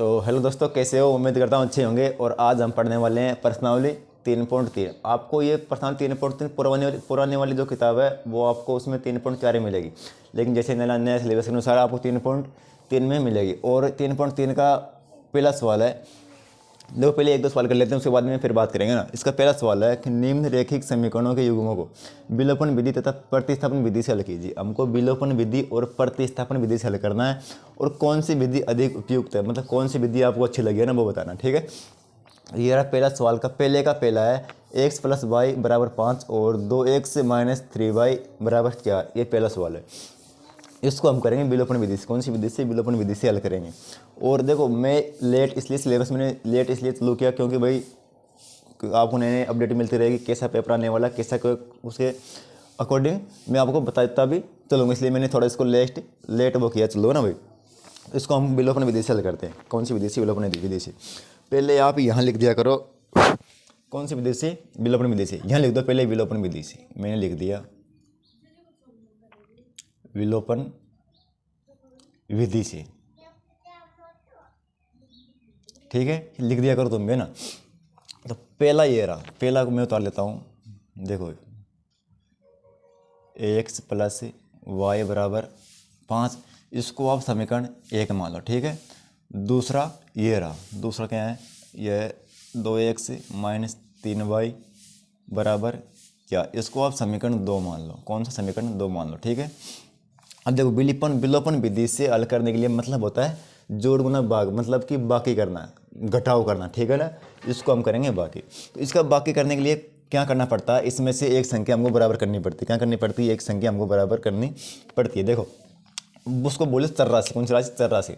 तो हेलो दोस्तों, कैसे हो? उम्मीद करता हूँ अच्छे होंगे। और आज हम पढ़ने वाले हैं प्रश्नावली 3.3। आपको ये प्रश्नावली 3.3 पुराने वाली जो किताब है वो आपको उसमें 3.4 ही मिलेगी, लेकिन जैसे नया सिलेबस के अनुसार आपको 3.3 में मिलेगी। और 3.3 का पहला सवाल है, देखो पहले एक दो सवाल कर लेते हैं, उसके बाद में फिर बात करेंगे ना। इसका पहला सवाल है कि निम्न रेखिक समीकरणों के युग्मों को विलोपन विधि तथा प्रतिस्थापन विधि से हल कीजिए। हमको विलोपन विधि और प्रतिस्थापन विधि से हल करना है, और कौन सी विधि अधिक उपयुक्त है, मतलब कौन सी विधि आपको अच्छी लगी है ना, वो बताना। ठीक है, ये रहा पहला सवाल का पहला है x + y बराबर 5 और 2x - 3y बराबर 4। ये पहला सवाल है। इसको हम करेंगे विलोपन विधि से। कौन सी विधि से? विलोपन विधि से हल करेंगे। और देखो मैं सिलेबस मैंने लेट इसलिए चालू किया क्योंकि भाई आपको नए नए अपडेट मिलती रहेगी, कैसा पेपर आने वाला, कैसा उसके अकॉर्डिंग मैं आपको बताता भी चलूँगा, इसलिए मैंने थोड़ा इसको लेट वो किया। चलो ना भाई, इसको हम विलोपन विधि से हल करते हैं। कौन सी विधि से? विलोपन विधि से। पहले आप यहाँ लिख दिया करो कौन सी विधि से? विलोपन विधि से। यहाँ लिख दो पहले विलोपन विधि से। मैंने लिख दिया विलोपन विधि से। ठीक है, लिख दिया करो तुम भी ना। तो पहला ये रहा, पहला मैं उतार लेता हूँ। देखो x + y बराबर 5, इसको आप समीकरण 1 मान लो। ठीक है, दूसरा ये रहा, दूसरा क्या है? यह 2x - 3y बराबर 4, इसको आप समीकरण 2 मान लो। कौन सा? समीकरण 2 मान लो। ठीक है, अब देखो विलोपन विधि से हल करने के लिए मतलब होता है जोड़ गुना भाग, मतलब कि बाकी करना, घटाव करना। ठीक है ना, इसको हम करेंगे बाकी। तो इसका बाकी करने के लिए क्या करना पड़ता है? इसमें से एक संख्या हमको बराबर करनी पड़ती है। क्या करनी पड़ती है? एक संख्या हमको बराबर करनी पड़ती है। देखो उसको बोले चर राशि। कौन सी राशि? चर राशि।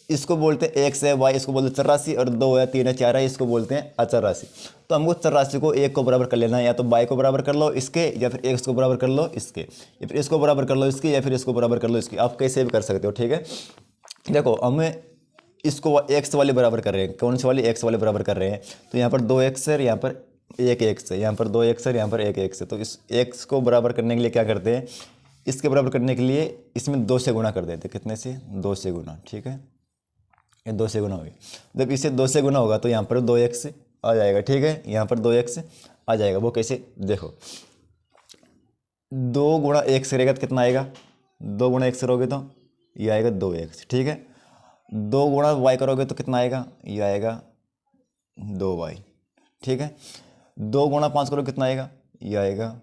इसको बोलते हैं x है, y इसको बोलते हैं चर राशि, और 2 है, 3 है, 4 है, इसको बोलते हैं अचर राशि। तो हमको चर राशि को एक को बराबर कर लेना है, या तो y को बराबर कर लो इसके, या फिर x को बराबर कर लो इसके, या फिर इसको बराबर कर लो इसके, या फिर इसको बराबर कर लो इसके। आप कैसे भी कर सकते हो। ठीक है, देखो हमें इसको x वाले बराबर कर रहे हैं। कौन सी वाली? x वाले बराबर कर रहे हैं। तो यहाँ पर 2x है, यहाँ पर 1x है, यहाँ पर 2x है, यहाँ पर 1x है। तो इस x को बराबर करने के लिए क्या करते हैं? इसके बराबर करने के लिए इसमें 2 से गुणा कर देते। कितने से? 2 से गुणा। ठीक है, ये 2 से गुना हो गई। जब इसे 2 से गुना होगा तो यहाँ पर 2x आ जाएगा। ठीक है, यहाँ पर 2x आ जाएगा। वो कैसे? देखो 2 गुणा 1 से रहेगा तो कितना आएगा? 2 गुणा 1 से रहोगे तो ये आएगा 2x। ठीक है, 2 गुणा y करोगे तो कितना आएगा? ये आएगा 2y। ठीक है, 2 गुणा 5 करोगे कितना आएगा? ये आएगा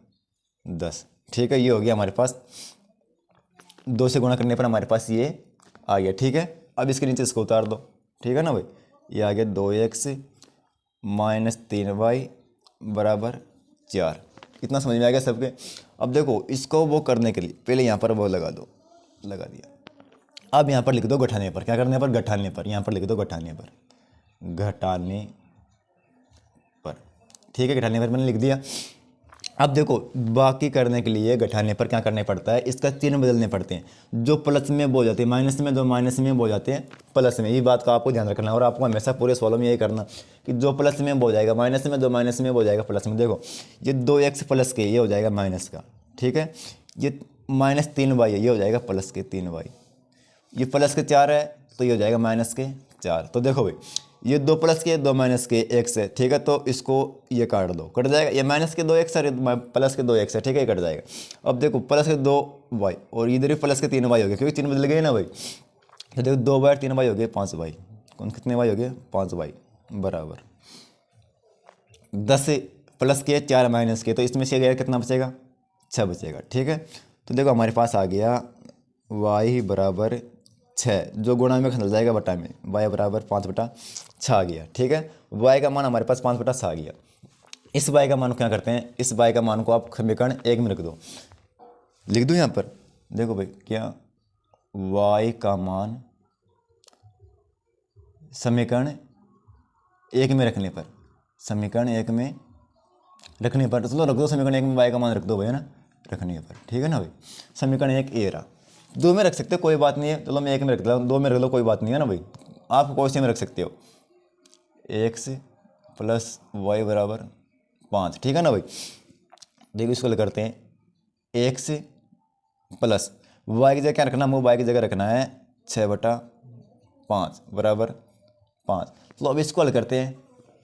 10। ठीक है, ये हो गया हमारे पास। 2 से गुणा करने पर हमारे पास ये आ गया। ठीक है, अब इसके नीचे इसको उतार दो। ठीक है ना भाई, ये आ गया 2x - 3y बराबर 4। इतना समझ में आ गया सबके? अब देखो इसको वो करने के लिए पहले यहाँ पर वो लगा दो, लगा दिया। अब यहाँ पर लिख दो घटाने पर। क्या करने पर? घटाने पर। यहाँ पर लिख दो घटाने पर, घटाने पर। ठीक है, घटाने पर मैंने लिख दिया। अब देखो बाकी करने के लिए घटाने पर क्या करने पड़ता है? इसका चिन्ह बदलने पड़ते हैं। जो प्लस में वो हो जाते हैं माइनस में, जो माइनस में वो हो जाते हैं प्लस में। ये बात का आपको ध्यान रखना है, और आपको हमेशा पूरे सवालों में यही करना कि जो प्लस में वो हो जाएगा माइनस में, जो माइनस में वो हो जाएगा प्लस में। देखो ये 2x प्लस के ये हो जाएगा माइनस का। ठीक है, ये -3y है, ये हो जाएगा प्लस के 3y। ये प्लस के 4 है तो ये हो जाएगा माइनस के 4। तो देखो भाई ये 2 प्लस के 2 माइनस के x है। ठीक है, तो इसको ये काट दो, कट जाएगा। ये माइनस के 2x है, प्लस के 2x है। ठीक है, कट जाएगा। अब देखो प्लस के 2y और इधर भी प्लस के 3y हो गया, क्योंकि चिन्ह बदल गए ना भाई। तो देखो 2y और 3y हो गए 5y। कौन कितने y हो गए? 5y बराबर 10 प्लस के 4 माइनस के, तो इसमें से गया कितना बचेगा? 6 बचेगा। ठीक है, तो देखो हमारे पास आ गया y बराबर 6, जो गुणा में खंडल जाएगा बटा में। y बराबर 5/6 आ गया। ठीक है, y का मान हमारे पास 5/6 आ गया। इस y का मान क्या करते हैं? इस y का मान को आप समीकरण 1 में रख दो। लिख दो यहाँ पर। देखो भाई क्या y का मान समीकरण 1 में रखने पर, समीकरण 1 में रखने पर, चलो रख दो समीकरण 1 में y का मान रख दो भाई, है ना, रखने पर। ठीक है ना भाई, समीकरण 1 ए रहा। 2 में रख सकते हो कोई बात नहीं है, चलो मैं 1 में रख देता हूँ। 2 में रख लो कोई बात नहीं है ना भाई, आप कोई से में रख सकते हो। x + y बराबर 5। ठीक है ना भाई, देखो इसको करते हैं। x प्लस y की जगह क्या रखना? हमको y की जगह रखना है 6/5 बराबर 5। तो अब इसको हल करते हैं,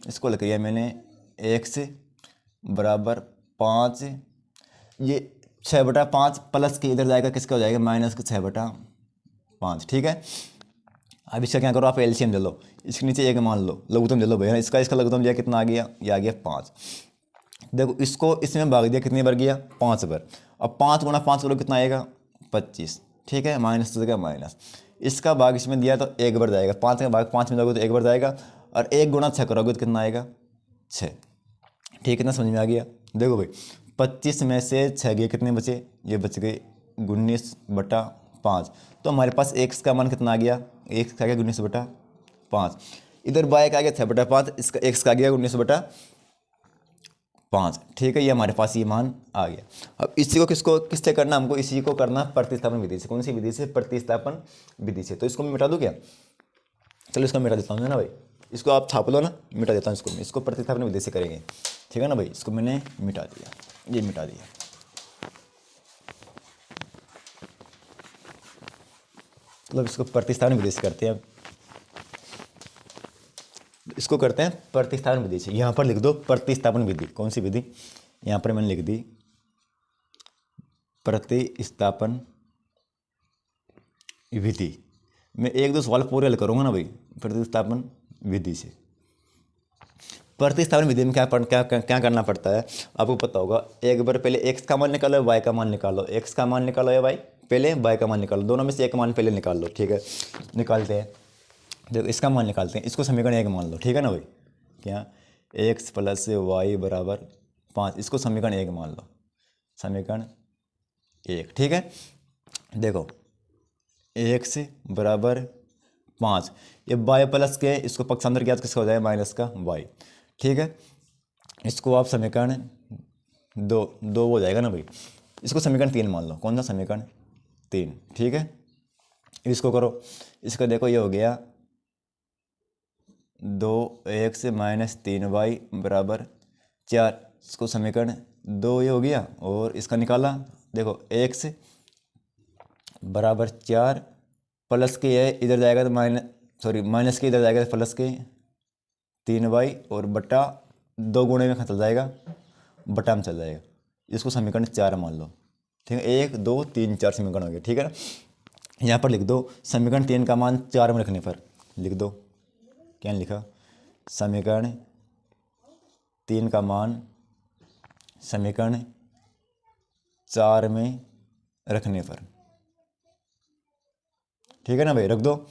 इसको हल किया मैंने, x बराबर 5, ये 6/5 प्लस के इधर जाएगा किसका हो जाएगा माइनस का 6/5, ठीक है। अब इसका क्या करो, आप एलसीएम ले लो, इसके नीचे 1 मान लो, लघुत्तम ले लो भैया, इसका लघुत्तम लिया कितना आ गया, ये आ गया 5। देखो इसको इसमें भाग दिया, कितनी बार गया, 5 बार। अब 5 गुणा 5 करो कितना आएगा, 25, ठीक है, माइनस तो माइनस। इसका भाग इसमें दिया तो 1 बार जाएगा, 5 का भाग 5 में दोगे तो 1 बार जाएगा, और 1 गुणा 6 करोगे तो कितना आएगा, 6, ठीक है। कितना समझ में आ गया। देखो भाई 25 में से 6 गए, कितने बचे, ये बच गए 19/5। तो हमारे पास x का मान कितना आ गया, x का आ गया 19/5, इधर y का आ गया 6/5, इसका x का आ गया 19/5, ठीक है। ये हमारे पास ये मान आ गया। अब इसी को किससे करना, हमको इसी को करना प्रतिस्थापन विधि से। कौन सी विधि से, प्रतिस्थापन विधि से। तो इसको मैं मिटा दूँ क्या, चलो इसको मिटा देता हूँ, है ना भाई, इसको आप छाप लो ना, मिटा देता हूँ इसको मैं, इसको प्रतिस्थापन विधि से करेंगे, ठीक है ना भाई। इसको मैंने मिटा दिया, ये मिटा दिया। मतलब इसको प्रतिस्थापन विधि से करते हैं, इसको करते हैं प्रतिस्थापन विधि से। यहाँ पर लिख दो प्रतिस्थापन विधि। कौन सी विधि, यहाँ पर मैंने लिख दी प्रतिस्थापन विधि। मैं 1-2 सवाल पूरे हल करूँगा ना भाई प्रतिस्थापन विधि से। प्रतिस्थापन विधि में क्या करना पड़ता है, आपको पता होगा। एक बार पहले x का मान निकालो, y का मान निकालो, x का मान निकालो या y पहले y का मान निकालो, दोनों में से एक मान पहले निकाल लो, ठीक है। निकालते हैं, देखो इसका मान निकालते हैं, इसको समीकरण 1 मान लो, ठीक है ना भाई। क्या, x + y = 5, इसको समीकरण 1 मान लो, समीकरण 1, ठीक है। देखो x = 5, ये y प्लस के, इसको पक्षांतर किया तो किसका हो जाएगा, माइनस का y, ठीक है। इसको आप समीकरण 2 हो जाएगा ना भाई। इसको समीकरण 3 मान लो, कौन सा, समीकरण 3, ठीक है। इसको करो, इसका देखो ये हो गया 2x - 3y = 4, इसको समीकरण 2 ये हो गया। और इसका निकाला, देखो x = 4 प्लस के है, इधर जाएगा तो माइनस के इधर जाएगा तो प्लस के 3y, और बटा 2 गुणे में चल जाएगा, बटा में चल जाएगा। इसको समीकरण 4 मान लो, ठीक है। 1 2 3 4 समीकरण हो गया, ठीक है ना। यहाँ पर लिख दो समीकरण 3 का मान 4 में रखने पर लिख दो, क्या लिखा, समीकरण 3 का मान समीकरण 4 में रखने पर, ठीक है ना भाई। रख दो,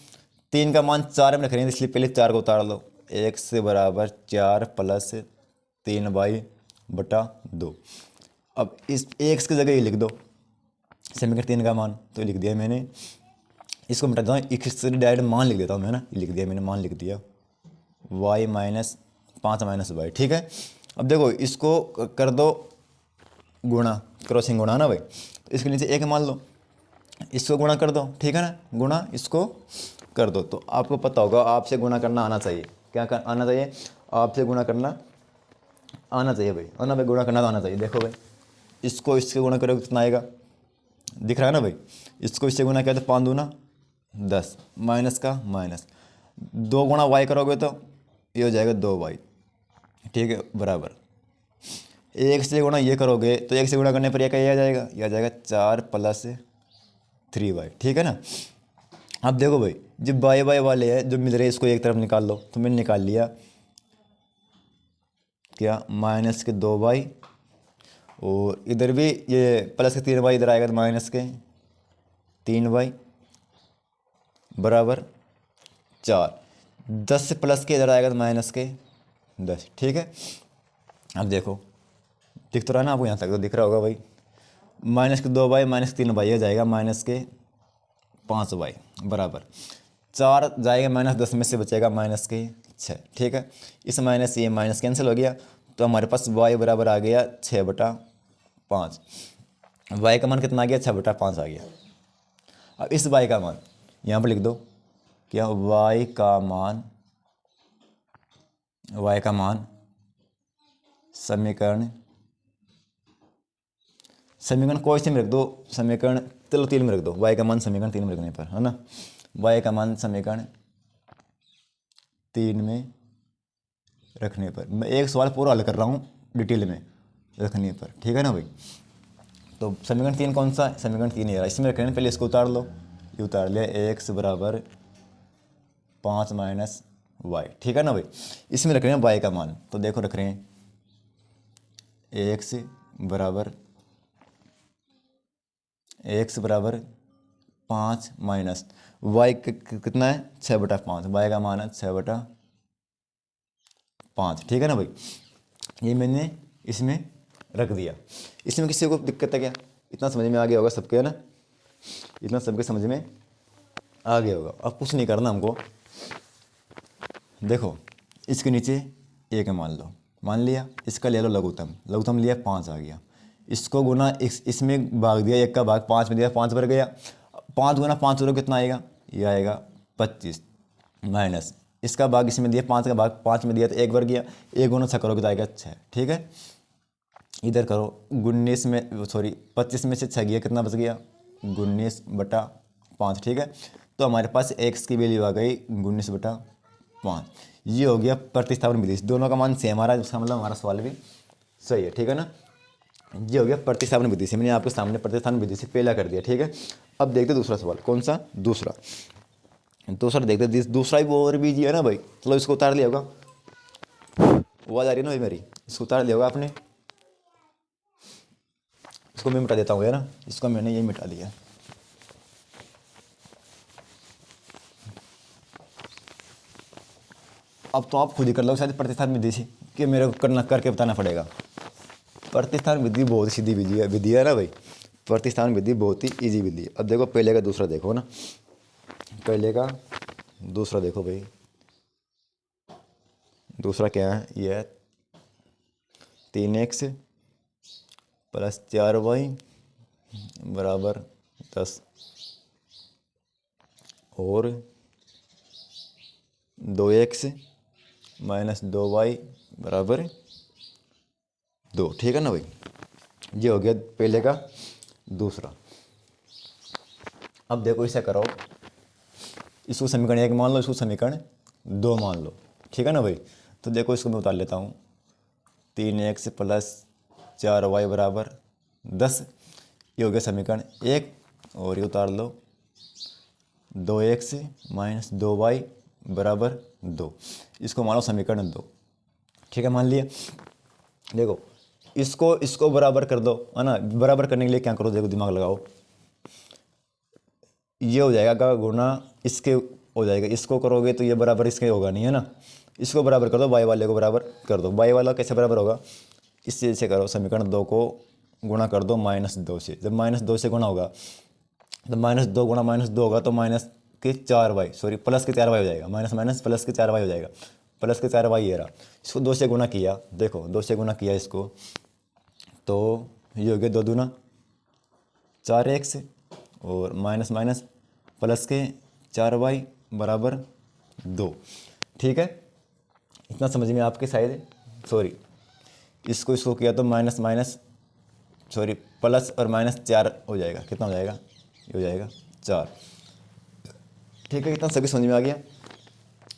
3 का मान 4 में रख रहे हैं इसलिए पहले 4 को उतार लो, x = 4 प्लस 3y बटा 2। अब इस x की जगह ये लिख दो समीकरण 3 का मान, तो लिख दिया मैंने। इसको मिटा देता हूँ, इससे डायरेक्ट मान लिख देता हूँ मैं ना, लिख दिया मैंने, मान लिख दिया y - 5 - y, ठीक है। अब देखो इसको कर दो गुणा, क्रॉसिंग गुणा ना भाई, तो इसके नीचे 1 मान लो, इसको गुणा कर दो, ठीक है ना, गुणा इसको कर दो। तो आपको पता होगा, आपसे गुणा करना आना चाहिए, आना चाहिए, आपसे गुणा करना आना चाहिए भाई, है ना भाई, गुणा करना तो आना चाहिए। देखो भाई इसको इससे गुणा करोगे कितना आएगा, दिख रहा है ना भाई। इसको इससे गुणा किया तो 5 दूना 10, माइनस का माइनस, 2 गुणा y करोगे तो ये हो जाएगा 2y, ठीक है, बराबर 1 से गुणा ये करोगे तो 1 से गुणा करने पर ये आ जाएगा, ये आ जाएगा 4 + 3y, ठीक है ना। अब देखो भाई जब y वाले हैं जो मिल रहे हैं, इसको एक तरफ निकाल लो, तो मैंने निकाल लिया क्या, माइनस के 2y, और इधर भी ये प्लस के 3y इधर आएगा तो माइनस के 3y बराबर 4, 10 से प्लस के इधर आएगा तो माइनस के 10, ठीक है। अब देखो दिख तो रहा है ना आपको, यहाँ तक तो दिख रहा होगा भाई। माइनस के 2y माइनस 3y आ जाएगा माइनस के 5y बराबर 4 जाएगा, माइनस 10 में से बचेगा माइनस के 6, ठीक है। इस माइनस से ये माइनस कैंसिल हो गया, तो हमारे पास y बराबर आ गया 6/5। y का मान कितना आ गया, 6/5 आ गया। अब इस y का मान यहाँ पर लिख दो, क्या, y का मान समीकरण कोई से में रख दो, समीकरण चलो 3 में रख दो, y का मान समीकरण 3 में रखने पर, है ना। y का मान समीकरण 3 में रखने पर, मैं एक सवाल पूरा हल कर रहा हूँ डिटेल में रखने पर, ठीक है ना भाई। तो समीकरण 3 कौन सा है, समीकरण 3 है, इसमें रखने पहले इसको उतार लो, ये उतार लिया, x बराबर 5 माइनस वाई, ठीक है ना भाई। इसमें रख रहे हैं y का मान, तो देखो रख रहे हैं x बराबर 5 माइनस y कितना है 6/5, y का मान है 6/5, ठीक है ना भाई। ये मैंने इसमें रख दिया। इसमें किसी को दिक्कत है क्या, इतना समझ में आ गया होगा सबके, है ना, इतना सबके समझ में आ गया होगा। अब कुछ नहीं करना हमको, देखो इसके नीचे एक मान लो, मान लिया, इसका ले लो लघुत्तम, लघुत्तम लिया 5 आ गया, इसको गुना इसमें भाग दिया, 1 का भाग 5 में दिया, 5 भर गया, 5 गुना 5 करो कितना आएगा, ये आएगा 25 माइनस इसका भाग इसमें दिया, 5 का भाग 5 में दिया तो 1 भर गया, 1 गुना 6 करोगे तो आएगा 6, ठीक है। इधर करो 19 में, सॉरी 25 में से 6 गया, कितना बच गया 19/5, ठीक है। तो हमारे पास x की वैल्यू आ गई 19/5, ये हो गया प्रतिस्थापन विधि, दोनों का मान सेम आ रहा है, उसका मतलब हमारा सवाल भी सही है, ठीक है ना। ये हो गया प्रतिस्थापन विधि से, मैंने आपके सामने प्रतिस्थापन विधि से पहला कर दिया, ठीक है। अब देखते दूसरा सवाल, कौन सा, दूसरा देखते, दूसरा भी और भी जी है ना भाई, चलो इसको उतार लिया होगा, आवाज़ आ रही है ना भाई मेरी, इसको उतार लिया होगा आपने, इसको मैं मिटा देता हूँ, है ना, इसको मैंने ये मिटा दिया। अब तो आप खुद ही कर लो शायद प्रतिस्थापन विधि से, कि मेरे को करके बताना पड़ेगा। प्रतिस्थापन विधि बहुत सीधी विधि है ना भाई, प्रतिस्थापन विधि बहुत ही इजी विधि है। अब देखो पहले का दूसरा देखो ना, पहले का दूसरा देखो भाई, दूसरा क्या है, ये है 3x प्लस 4y बराबर 10 और 2x माइनस 2y बराबर 2, ठीक है ना भाई। ये हो गया पहले का दूसरा। अब देखो इसे करो, इसको समीकरण 1 मान लो, इसको समीकरण 2 मान लो, ठीक है ना भाई। तो देखो इसको मैं उतार लेता हूँ, 3x प्लस 4y बराबर 10, ये हो गया समीकरण 1, और ये उतार लो 2x माइनस 2y बराबर 2, इसको मान लो समीकरण 2, ठीक है, मान लिया। देखो इसको बराबर कर दो, है ना, बराबर करने के लिए क्या करो, देखो दिमाग लगाओ, ये हो जाएगा का गुना इसके हो जाएगा, इसको करोगे तो ये बराबर इसके होगा नहीं, है ना, इसको बराबर कर दो, y वाले को बराबर कर दो, y वाला कैसे बराबर होगा, इससे ऐसे करो, समीकरण 2 को गुणा कर दो -2 से, जब -2 से गुणा होगा तो -2 गुणा -2 होगा तो माइनस के 4y, सॉरी प्लस के 4y हो जाएगा, माइनस माइनस प्लस के 4y हो जाएगा, प्लस के 4y ये रहा, इसको 2 से गुणा किया, देखो 2 से गुणा किया इसको, तो ये हो गया 2 दूना 4x और माइनस माइनस प्लस के 4y बराबर 2, ठीक है। इतना समझ में आपके शायद, सॉरी इसको किया तो माइनस माइनस सॉरी प्लस और माइनस 4 हो जाएगा, कितना हो जाएगा, ये हो जाएगा 4, ठीक है। इतना सबकी समझ में आ गया,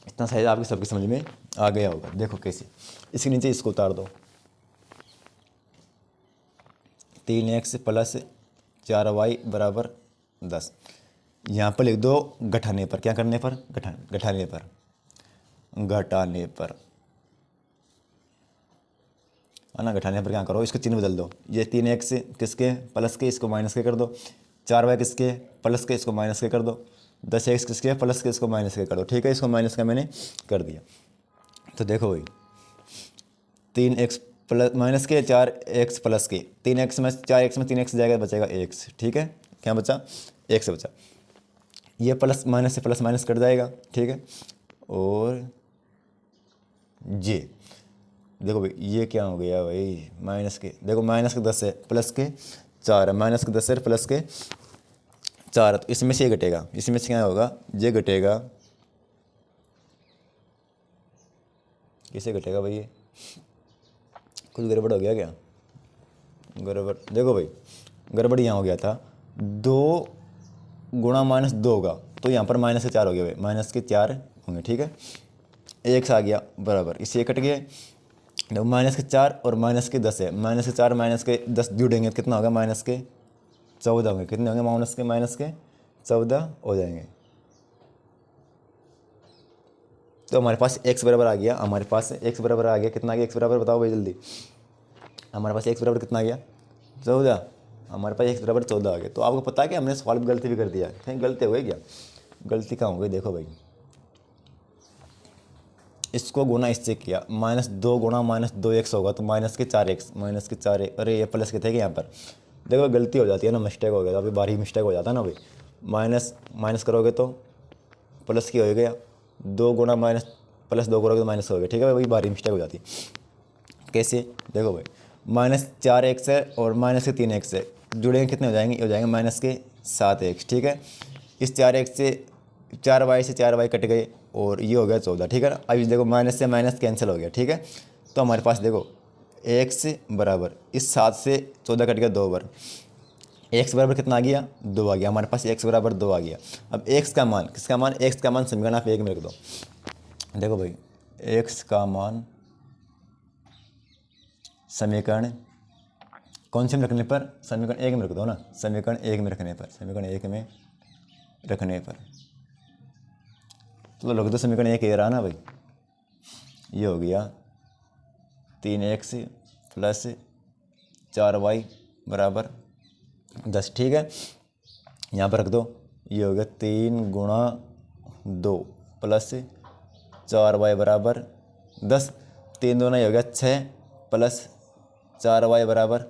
इतना शायद आपकी सबकी समझ में आ गया होगा। देखो कैसे, इसके नीचे इसको उतार दो, 3x प्लस 4y बराबर 10, यहाँ पर लिख दो घटाने पर, क्या करने पर, घटाने पर, है ना, घटाने पर क्या करो, इसको चिन्ह बदल दो, ये 3x किसके प्लस के, इसको माइनस के कर दो, 4y किसके प्लस के, इसको माइनस के कर दो, 10x किसके प्लस के, इसको माइनस के कर दो, ठीक है, इसको माइनस का मैंने कर दिया। तो देखो भाई 3x प्लस माइनस के 4x प्लस के, 3x में 4x में 3x जाएगा, बचेगा x, ठीक है, क्या बचा, x बचा, ये प्लस माइनस से प्लस माइनस कट जाएगा, ठीक है। और ये देखो भाई ये क्या हो गया भाई, माइनस के, देखो माइनस के 10 है प्लस के 4 है, माइनस के 10 है प्लस के 4 है, तो इसमें से ये घटेगा, इसमें से क्या होगा, ये घटेगा, किसे घटेगा भाई, ये कुछ गड़बड़ हो गया क्या, गड़बड़, देखो भाई गड़बड़ यहाँ हो गया था, 2 गुणा -2 होगा तो यहाँ पर -4 हो गया भाई, -4 होंगे, ठीक है। एक्स आ गया बराबर, इससे कट गया। तो माइनस के 4 और माइनस के 10 है, माइनस के 4 माइनस के 10 जुड़ेंगे तो कितना होगा, माइनस के 14 होंगे। कितने होंगे, माइनस के 14 हो जाएंगे। तो हमारे पास x बराबर आ गया, हमारे पास x बराबर आ गया, कितना आ गया x बराबर, बताओ भाई जल्दी। हमारे पास x बराबर कितना आ गया, 14। हमारे पास x बराबर 14 आ गया। तो आपको पता है कि हमने सॉल्व गलती भी कर दिया, कहीं गलती हो गई क्या, गलती कहाँ हो गई, देखो भाई। इसको गुना इससे किया, -2 गुणा -2x होगा तो माइनस के 4x, अरे ये प्लस के थे कि यहाँ पर, देखो गलती हो जाती है ना, मिस्टेक हो गया, तो अभी बारी मिस्टेक हो जाता है ना भाई। माइनस माइनस करोगे तो प्लस की हो गया, 2 गुणा माइनस प्लस 2 करोगे तो माइनस हो गया, ठीक है भाई, बारी मिस्टेक हो जाती है। कैसे, देखो भाई, -4x है और -3x है, जुड़ेंगे कितने हो जाएंगे, हो जाएंगे -7x, ठीक है। इस 4x से 4y से 4y कट गए और ये हो गया 14, ठीक है ना। अब देखो माइनस से माइनस कैंसिल हो गया, ठीक है। तो हमारे पास देखो x बराबर, इस 7 से 14 कट गया 2 बार, x बराबर कितना आ गया, 2 आ गया। हमारे पास x बराबर 2 आ गया। अब x का मान, किसका मान, x का मान समीकरण आप 1 में रख दो। देखो भाई, x का मान समीकरण कौन से में रखने पर, समीकरण 1 में रख दो ना, समीकरण 1 में रखने पर, समीकरण 1 में रखने पर तो लग दो, समीकरण 1 ये रहा ना भाई, ये हो गया 3x प्लस 4y बराबर 10, ठीक है। यहाँ पर रख दो, ये हो गया 3 गुणा 2 प्लस 4y बराबर 10, 3 दूना ये हो गया 6 प्लस 4y बराबर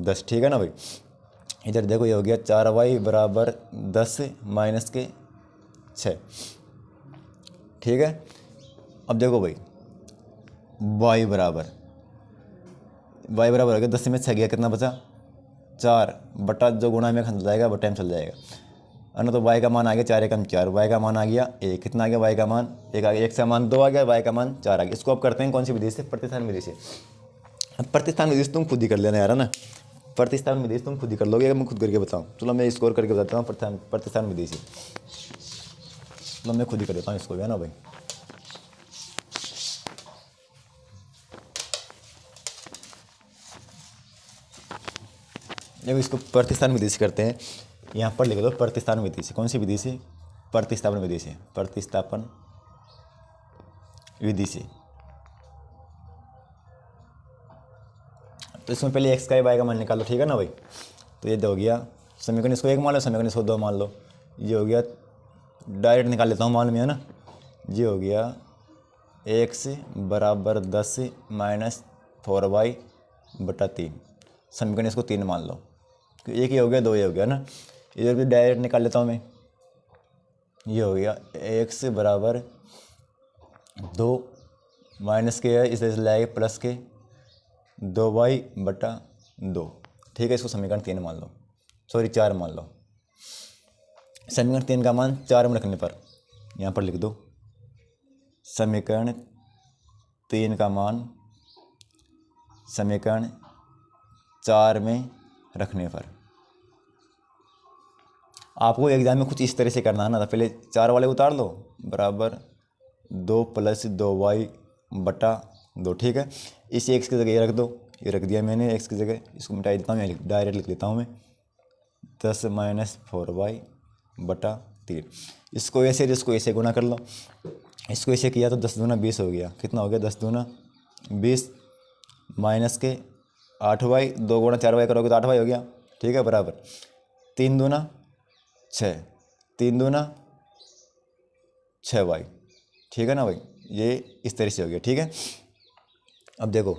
10, ठीक है ना भाई। इधर देखो ये हो गया 4y बराबर 10 माइनस के 6, ठीक है। अब देखो भाई, y बराबर हो गया 10 में 6 गया, कितना बचा, 4 बटा जो गुणा में खा जाएगा वो टाइम चल जाएगा, है ना। तो y का मान आ गया 4 एकम 4, y का मान आ गया 1, कितना आ गया, y का मान 1 आ गया, x का मान 2 आ गया, y का मान 4 आ गया। इसको अब करते हैं कौन सी विधि से, प्रतिस्थान विधि से। अब प्रतिस्थान विधि से तुम खुद ही कर लेना यार, है ना, प्रतिस्थान विधि से तुम खुद ही कर लोगे, मैं खुद करके बताऊँ, चलो मैं स्कोर करके बताता हूँ प्रतिस्थान विधि से, चलो मैं खुद ही कर देता हूँ इसको, है ना भाई। देखो इसको प्रतिस्थान विधि से करते हैं, यहाँ पर लिख दो प्रतिस्थान विधि से। कौन सी विधि से, प्रतिस्थापन विधि से, प्रतिस्थापन विधि से। तो इसमें पहले x का y का मान निकालो, ठीक है ना भाई। तो ये हो गया समीकरण, इसको 1 मान लो, समीकरण इसको 2 मान लो, ये हो गया, डायरेक्ट निकाल लेता हूँ मान में, है ना। ये हो गया x बराबर 10 माइनस 4y बटा 3, समीकरण इसको 3 मान लो, एक ही हो गया, 2 ये हो गया ना। इधर भी डायरेक्ट निकाल लेता हूँ मैं, ये हो गया x बराबर 2 माइनस के है, इसे लाएगा प्लस के 2y बटा 2, ठीक है। इसको समीकरण 3 मान लो, सॉरी 4 मान लो। समीकरण 3 का मान 4 में रखने पर यहाँ पर लिख दो, समीकरण 3 का मान समीकरण 4 में रखने पर। आपको एग्जाम में कुछ इस तरह से करना है ना, तो पहले 4 वाले उतार लो, बराबर 2 प्लस 2y बटा 2, ठीक है। इस x की जगह ये रख दो, ये रख दिया मैंने x की जगह, इसको मिटा देता हूँ, डायरेक्ट लिख लेता हूँ मैं 10 माइनस 4y बटा 3। इसको ऐसे गुना कर लो, इसको ऐसे किया तो 10 दूना 20 हो गया, कितना हो गया, 10 दूना 20 माइनस के 8y, 2 गुणा 4y करोगे तो 8y हो गया, ठीक है, बराबर 3 दूना 6, 3 दूना 6y, ठीक है ना भाई। ये इस तरह से हो गया, ठीक है। अब देखो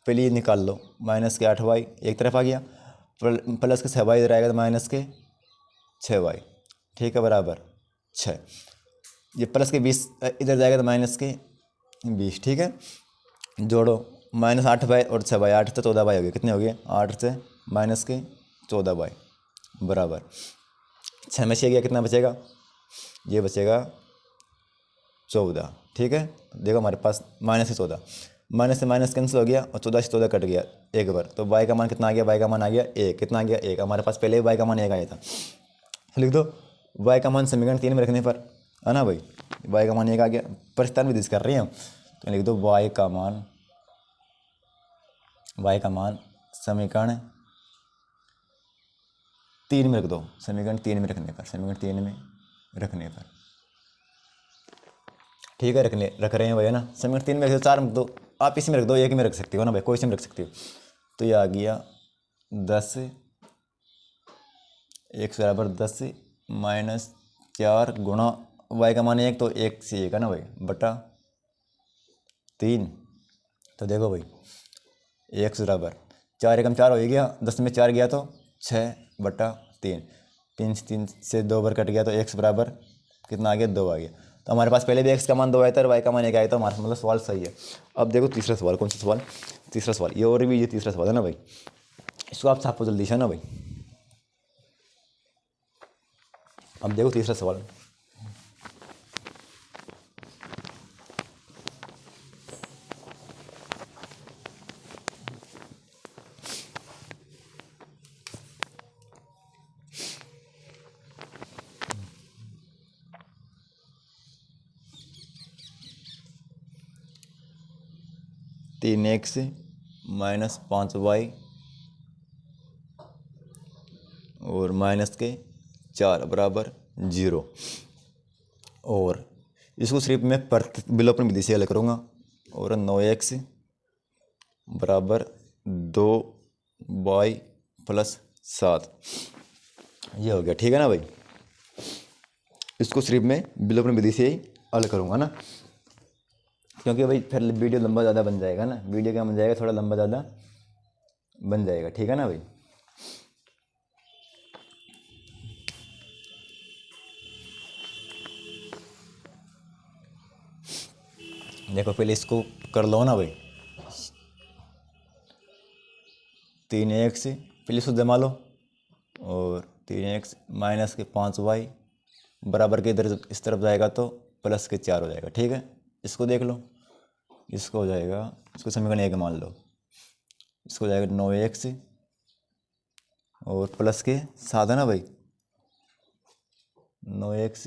पहले ये निकाल लो, माइनस के 8y एक तरफ आ गया, प्लस के 6y इधर आएगा तो माइनस के 6y, ठीक है, बराबर 6। ये प्लस के 20 इधर जाएगा तो माइनस के 20, ठीक है। जोड़ो, माइनस 8y और 6y, 8 से 14y हो गया, कितने हो गए, 8 से माइनस के 14y बराबर 6 में से गया, कितना बचेगा, ये बचेगा 14, ठीक है। देखो हमारे पास माइनस से 14, माइनस से माइनस कैंसिल हो गया और 14 से 14 कट गया एक बार, तो y का मान कितना आ गया, y का मान आ गया 1, कितना आ गया 1, हमारे पास पहले y का मान 1 आया था। लिख दो y का मान समीकरण 3 में रखने पर, है ना भाई। वाई का मान 1 आ गया। परिस्थान विधि से कर रहे हैं हम, तो लिख दो वाई का मान समीकरण 3 में रख दो, समीकरण 3 में रखने पर ठीक है, रख रहे हैं भैया ना। समीकरण 3 में रख दो, 4 में रख दो, आप इसी में रख दो, एक में रख सकते हो ना भाई, कोई सी में रख सकते हो। तो ये आ गया 10 x बराबर 10 माइनस 4 गुणा वाई का मान 1, तो 1 से 1 है ना भाई, बटा 3। तो देखो भाई x बराबर 4 एकम 4 हो गया, 10 में 4 गया तो 6 बटा 3, 3 से 2 बार कट गया, तो x बराबर कितना आ गया, 2 आ गया। तो हमारे पास पहले भी x का मान 2 आया था और y का मान 1 आया था, हमारा मतलब सवाल सही है। अब देखो तीसरा सवाल, कौन सा सवाल, तीसरा सवाल, ये और भी ये तीसरा सवाल है ना भाई, इसको आप छापो जल्दी से ना भाई। अब देखो तीसरा सवाल, तीन एक्स माइनस 5y और माइनस के 4 बराबर 0, और इसको सिर्फ मैं विलोपन विधि से हल करूँगा, और 9x बराबर 2y प्लस 7, ये हो गया। ठीक है ना भाई, इसको सिर्फ मैं विलोपन विधि से ही हल करूँगा ना, क्योंकि भाई फिर वीडियो लंबा ज़्यादा बन जाएगा ना, वीडियो क्या बन जाएगा, थोड़ा लंबा ज़्यादा बन जाएगा। ठीक है ना भाई, देखो पहले इसको कर लो ना भाई, 3x पहले इसको जमा लो, और 3x माइनस के 5y बराबर के इधर इस तरफ जाएगा तो प्लस के 4 हो जाएगा। ठीक है, इसको देख लो, इसको हो जाएगा, इसको समीकरण 1 मान लो, इसको हो जाएगा 9x और प्लस के 7 है ना भाई, 9x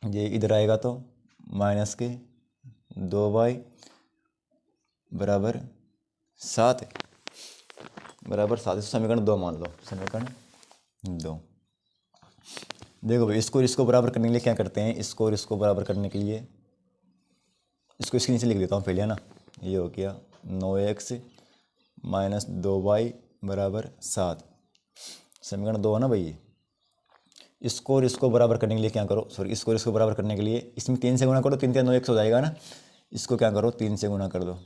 ये इधर आएगा तो माइनस के 2y बराबर 7 इसको समीकरण 2 मान लो, समीकरण 2। देखो भाई इसको बराबर करने के लिए क्या करते हैं, इसको बराबर करने के लिए इसको इसके नीचे लिख देता हूँ पहले, है ना। ये हो गया 9x माइनस 2y बराबर 7, समीकरण 2 है ना भाई। इसको बराबर करने के लिए क्या करो, सॉरी इसको बराबर करने के लिए इसमें 3 से गुणा करो, 3 3 9x हो जाएगा ना। इसको क्या करो, 3 से गुणा कर दो,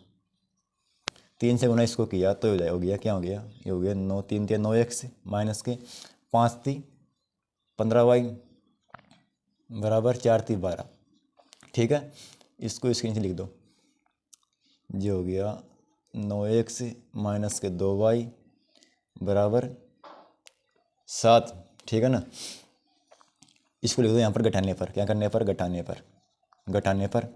3 से गुणा इसको किया तो हो गया, क्या हो गया, ये हो गया 9 3 3 9x माइनस के 5 3 15y बराबर 4 3 12। ठीक है, इसको इसके नीचे लिख दो, ये हो गया 9x माइनस के 2y बराबर 7। ठीक है ना, इसको लिख दो यहाँ पर घटाने पर, क्या करने पर, घटाने पर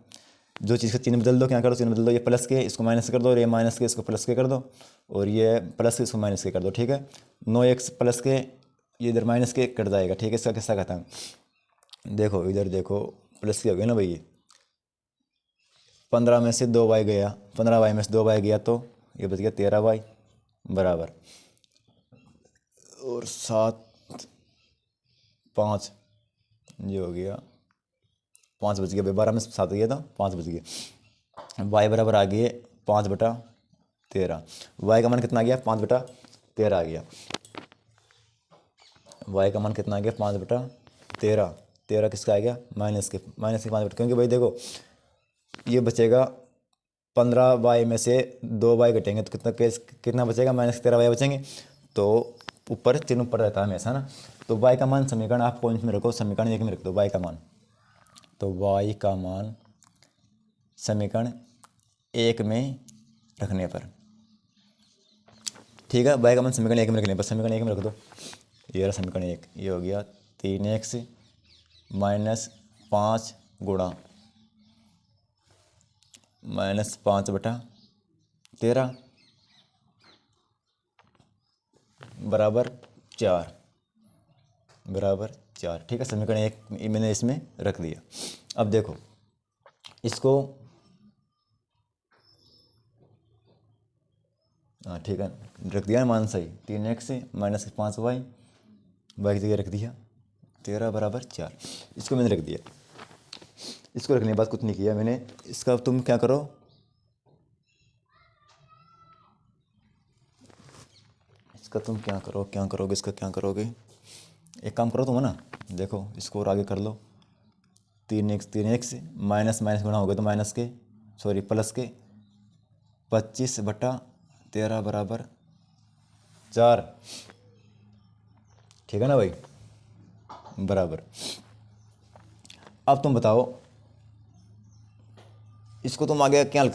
जो चीज़ का चिन्ह बदल दो, क्या करो, चिन्ह बदल दो, ये प्लस के इसको माइनस कर दो, और ये माइनस के इसको प्लस के कर दो, और ये प्लस के इसको माइनस के कर दो। ठीक है, 9x प्लस के ये इधर माइनस के कट जाएगा। ठीक है, इसका किस्सा खत्म। देखो इधर देखो, प्लस के हो गया ना भाई, 15 में से 2y गया, 15y में से 2y गया तो ये बच गया 13y बराबर, और 7 5 ये हो गया 5 बच गया, 12 में से 7 गया था 5 बच गया। y बराबर आ गए 5 बटा 13, y का मान कितना आ गया, 5 बटा 13 आ गया, y का मान कितना आ गया, 5 बटा 13, 13 किसका आ गया, माइनस के 5 बटा, क्योंकि भाई देखो ये बचेगा 15y में से 2y घटेंगे तो कितना बचेगा, माइनस 13y बचेंगे, तो ऊपर चिन्ह ऊपर रहता है हमेशा ना। तो y का मान समीकरण आप पॉइंट में रखो, समीकरण 1 में रख दो y का मान, तो y का मान समीकरण 1 में रखने पर, ठीक है, y का मान समीकरण 1 में रखने पर, समीकरण 1 में रख दो, ये रहा समीकरण 1, ये हो गया 3x माइनस 5 गुणा माइनस 5 बटा 13 बराबर 4, 4। ठीक है, समीकरण 1 मैंने इसमें रख दिया। अब देखो इसको, हाँ ठीक है, रख दिया ना मान सही। 3x माइनस 5y, वाई की जगह रख दिया 13 बराबर 4। इसको मैंने रख दिया। इसको रखने के बाद कुछ नहीं किया मैंने। इसका तुम क्या करो, इसका तुम क्या करोगे, इसका क्या करोगे, एक काम करो तुम है ना, देखो इसको और आगे कर लो। 3x माइनस माइनस गुणा हो गया तो माइनस के, सॉरी प्लस के 25/13 बराबर 4। ठीक है ना भाई, बराबर। अब तुम बताओ इसको तुम आगे क्या हल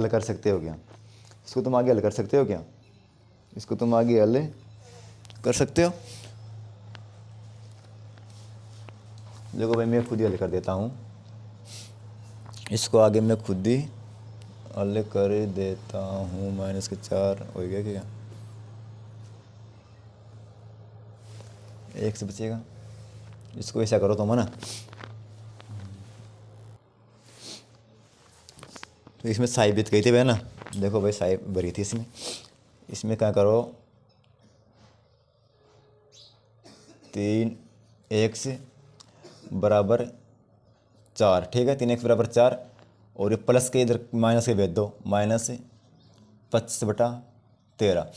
कर सकते हो क्या, इसको तुम आगे हल कर सकते हो क्या, इसको तुम आगे हल कर सकते हो। देखो भाई मैं खुद ही हल कर देता हूँ, इसको आगे मैं खुद ही हल कर देता हूँ। -4 हो गया क्या, 1 से बचेगा। इसको ऐसा करो तुम है ना, तो इसमें साई बीत गई थी भाई ना, देखो भाई साई भरी थी इसमें। इसमें क्या करो, 3x बराबर 4। ठीक है, 3x बराबर 4, और ये प्लस के इधर माइनस के भेज दो, -25/13।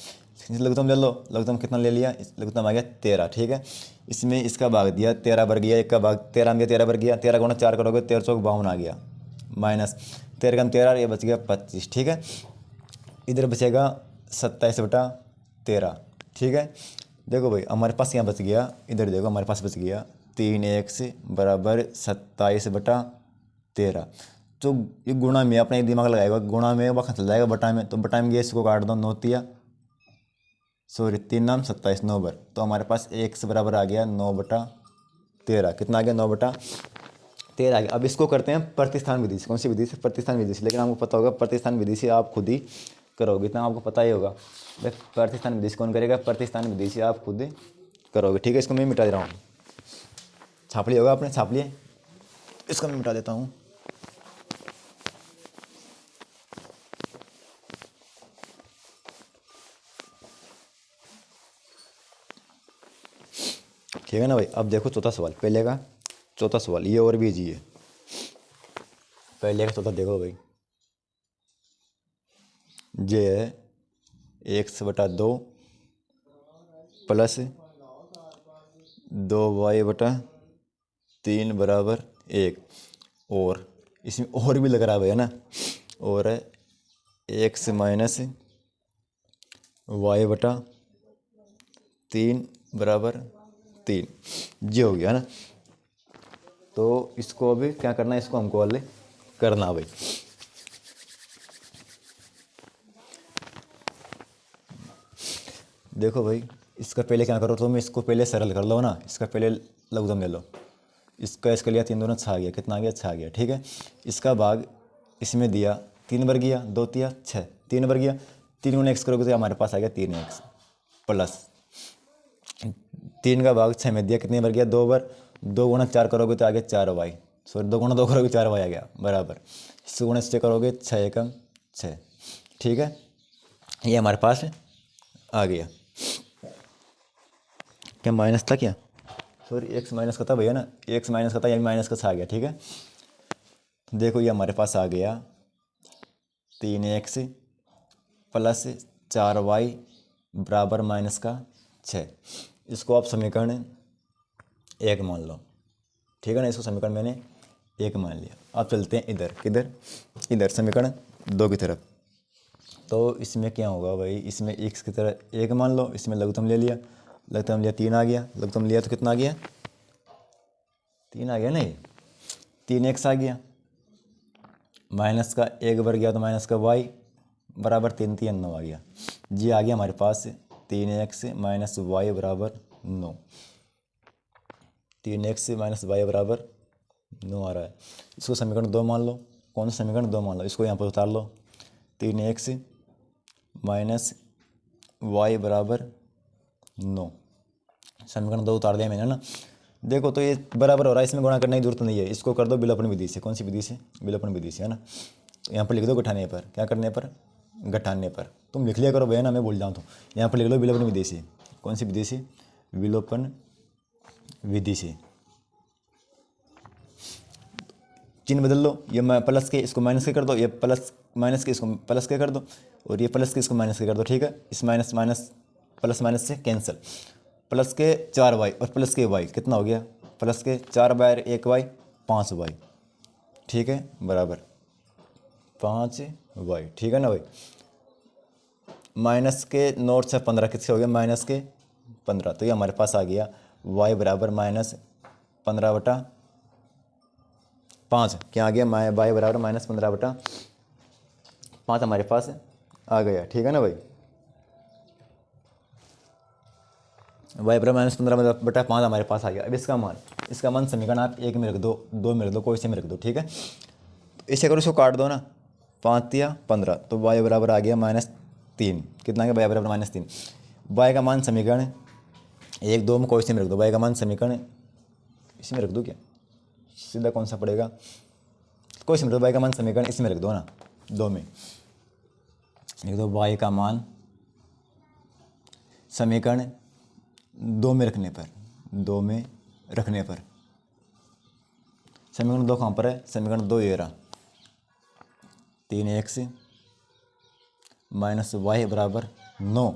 लघुत्तम ले लो, लघुत्तम कितना ले लिया, लघुत्तम आ गया 13। ठीक है, इसमें इसका भाग दिया 13 वर्ग गया, एक का भाग 13 में दिया 13 वर्ग गया, 13 गुणा 4 करोगे 13 चौक 52 आ गया, माइनस 13 13, ये बच गया 25। ठीक है, इधर बचेगा 27/13। ठीक है, देखो भाई हमारे पास यहाँ बच गया, इधर देखो हमारे पास बच गया 3x बराबर 27/13। तो ये गुणा में अपना दिमाग लगाएगा, गुणा में वक्त चल जाएगा बटा में, तो बटा में गया इसको काट दो, 9 सॉरी 3 नाम 27 9 बर, तो हमारे पास x बराबर आ गया 9/13। कितना आ गया, 9/13 आ गया। अब इसको करते हैं प्रतिस्थान विधि से। कौन सी विधि से, प्रतिस्थान विधि से। लेकिन आपको पता होगा प्रतिस्थान विधि से आप खुद ही करोगे, इतना आपको पता ही होगा भाई। प्रतिस्थान विधि से कौन करेगा, प्रतिस्थान विधि से आप खुद करोगे। ठीक है, इसको मैं मिटा दे रहा हूँ, छाप लिया होगा आपने, छाप लिए, इसको मैं मिटा देता हूँ। ठीक है ना भाई। अब देखो चौथा सवाल, पहले का चौथा सवाल, ये और भी इजी है। पहले का चौथा देखो भाई, ये है 1/2 प्लस 2y/3 बराबर 1, और इसमें और भी लग रहा है ना, और है x माइनस y/3 बराबर 3। ये हो गया ना, तो इसको अभी क्या करना है, इसको हमको हल करना भाई। देखो भाई इसका पहले क्या करो तुम, इसको पहले सरल कर लो ना, इसका पहले लघुत्तम ले लो। इसका लिया 3 दूना 6 आ गया, कितना आ गया, 6 आ गया। ठीक है, इसका भाग इसमें दिया 3 बार गया, 2 तिया 6, 3 बार गया, 3 गुना x करोगे तो हमारे पास आ गया 3x प्लस 3 का भाग 6 में दिया, कितनी बार गया, 2 बार, 2 गुना 4 करोगे तो आ गया 4y, सॉरी 2 गुना 2 करोगे 4y आ गया बराबर, इससे गुना इससे करोगे 6 एकम 6। ठीक है, ये हमारे पास आ गया। क्या माइनस था क्या, सॉरी x माइनस का था भैया ना, x माइनस का था, यानी माइनस का 6 आ गया। ठीक है, देखो ये हमारे पास आ गया 3x प्लस 4y बराबर माइनस का 6। इसको आप समीकरण 1 मान लो। ठीक है ना, इसको समीकरण मैंने 1 मान लिया। अब चलते हैं इधर, किधर, इधर समीकरण 2 की तरफ। तो इसमें क्या होगा भाई, इसमें x की तरह 1 मान लो, इसमें लघुत्तम ले लिया, लघुत्तम लिया 3 आ गया, लघुत्तम लिया तो कितना आ गया, 3 आ गया नहीं, 3x आ गया, माइनस का 1 बार गया तो माइनस का y बराबर 3 3 9 आ गया। जी आ गया हमारे पास 3x माइनस वाई बराबर 9, 3x माइनस वाई बराबर 9 आ रहा है। इसको समीकरण 2 मान लो। कौन सा समीकरण, 2 मान लो, इसको यहाँ पर उतार लो, 3x माइनस वाई बराबर 9, समीकरण 2 उतार दिया मैंने ना। देखो तो ये बराबर हो रहा है, इसमें गुणा करने की जरूरत नहीं है, इसको कर दो विलोपन विधि से। कौन सी विधि से? विलोपन विधि से, है ना। तो यहाँ पर लिख दो घटाने पर, क्या करने पर? घटाने पर। तुम लिख लिया करो भैया ना, मैं भूल जाऊँ तो। यहाँ पर लिख लो विलोपन विधि से। कौन सी विधि से? विलोपन विधि से। चिन्ह बदल लो, ये प्लस के इसको माइनस के कर दो, ये प्लस माइनस के इसको प्लस के कर दो, और ये प्लस के इसको माइनस के कर दो, ठीक है। इस माइनस माइनस प्लस माइनस से कैंसिल। प्लस के 4y और प्लस के y कितना हो गया? प्लस के 4y 1y 5y, ठीक है, बराबर 5y, ठीक है ना भाई। माइनस के नोट से 15 किससे हो गया? माइनस के 15, तो ये हमारे पास आ गया y बराबर -15/5। क्या आ गया? y बराबर -15/5 हमारे पास आ गया, ठीक है ना भाई। y बराबर -15/5 हमारे पास आ गया। अब इसका मान समीकरण आप 1 में रख दो, 2 में रख दो, कोई से में रख दो, ठीक है। तो इसे करो, इसको काट दो ना, 5 या 15, तो y बराबर आ गया -3। कितना आ गया? y बराबर -3। y का मान समीकरण 1, 2 में कोई से में रख दो। y का मान समीकरण इसमें रख दो, क्या सीधा कौन सा पड़ेगा? कोई से में रख दो, y का मान समीकरण इसमें रख दो ना, 2 में लिख दो। y का मान समीकरण 2 में रखने पर, समीकरण 2 कहाँ पर है? समीकरण 2 ये रहा, 3x माइनस वाई बराबर 9।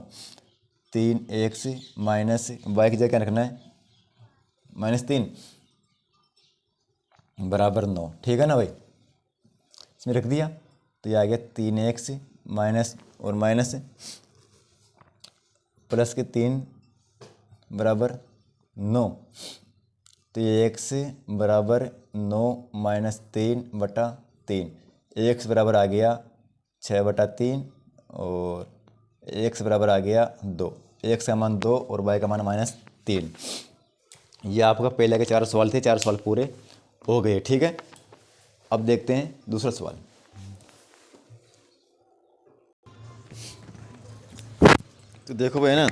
3x माइनस वाई की जगह क्या रखना है? -3 बराबर 9, ठीक है ना भाई। इसमें रख दिया तो ये आ गया 3x माइनस और माइनस प्लस के 3 बराबर 9, तो ये x बराबर 9 -3/3। x बराबर आ गया 6/3 और x बराबर आ गया 2। x का मान 2 और y का मान -3। ये आपका पहले के 4 सवाल थे, 4 सवाल पूरे हो गए, ठीक है। अब देखते हैं दूसरा सवाल। तो देखो भाई ना,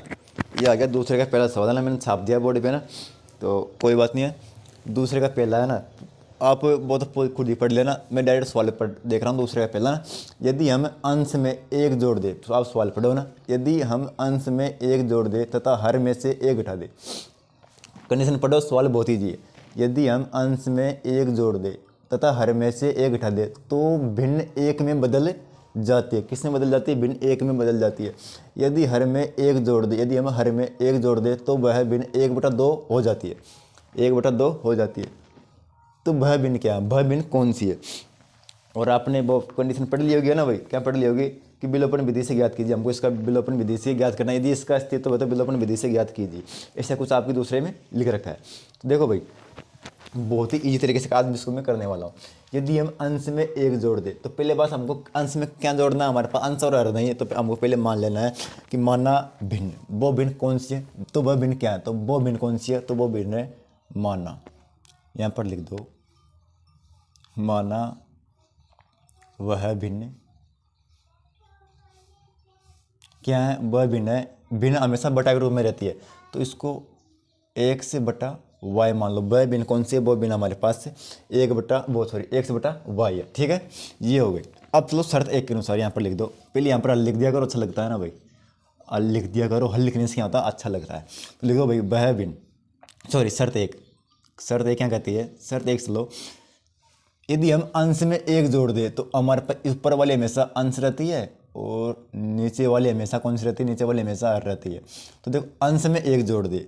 ये आ गया दूसरे का पहला सवाल है ना, मैंने छाप दिया बोर्ड पे ना, तो कोई बात नहीं है। दूसरे का पहला है ना, आप बहुत खुद ही पढ़ लेना, मैं डायरेक्ट सवाल पढ़ देख रहा हूँ। दूसरे का पहला ना, यदि हम अंश में 1 जोड़ दे, तो आप सवाल पढ़ो ना। यदि हम अंश में 1 जोड़ दे तथा हर में से 1 घटा दे, कंडीशन पढ़ो, सवाल बहुत ईजी है। यदि हम अंश में 1 जोड़ दे तथा हर में से 1 घटा दे तो भिन्न 1 में बदल जाती है। किसमें बदल जाती है? भिन्न 1 में बदल जाती है। यदि हर में 1 जोड़ दे, यदि हम हर में 1 जोड़ दे तो वह भिन्न 1/2 हो जाती है, 1/2 हो जाती है। तो वह भिन्न क्या है? वह भिन्न कौन सी है? और आपने वो कंडीशन पढ़ ली होगी ना भाई, क्या पढ़ ली होगी कि विलोपन विधि से ज्ञात कीजिए। हमको इसका विलोपन विधि से ज्ञात करना है, यदि इसका अस्तित्व हो तो विलोपन विधि से ज्ञात कीजिए। ऐसा कुछ आपके दूसरे में लिख रखा है। तो देखो भाई, बहुत ही ईजी तरीके से आज इसको मैं करने वाला हूँ। यदि हम अंश में 1 जोड़ दे, तो पहले बात हमको अंश में क्या जोड़ना है? हमारे पास अंश और हर नहीं है, तो हमको पहले मान लेना है कि माना भिन्न। वो भिन्न कौन सी है? तो वह भिन्न क्या है? तो वो भिन्न कौन सी है? तो वो भिन्न है माना। यहाँ पर लिख दो, माना वह भिन्न क्या है? वह भिन्न है। भिन्न हमेशा बटा के रूप में रहती है, तो इसको 1 से बटा y मान लो। वह भिन्न कौन सी है? वो भिन्न हमारे पास से 1 से बटा y है, ठीक है। ये हो गई। अब चलो शर्त 1 के अनुसार यहाँ पर लिख दो। पहले यहाँ पर हल लिख दिया करो, अच्छा लगता है ना भाई, हल लिख दिया करो। हल लिखने से क्या होता है? अच्छा लगता है। तो लिखो भाई, वह भिन्न, सॉरी शर्त 1 क्या कहती है? शर्त 1 से लो, यदि हम अंश में 1 जोड़ दे तो हमारे पास ऊपर वाले हमेशा अंश रहती है और नीचे वाले हमेशा कौन सी रहती है? नीचे वाले हमेशा हर रहती है। तो देखो, अंश में 1 जोड़ दे,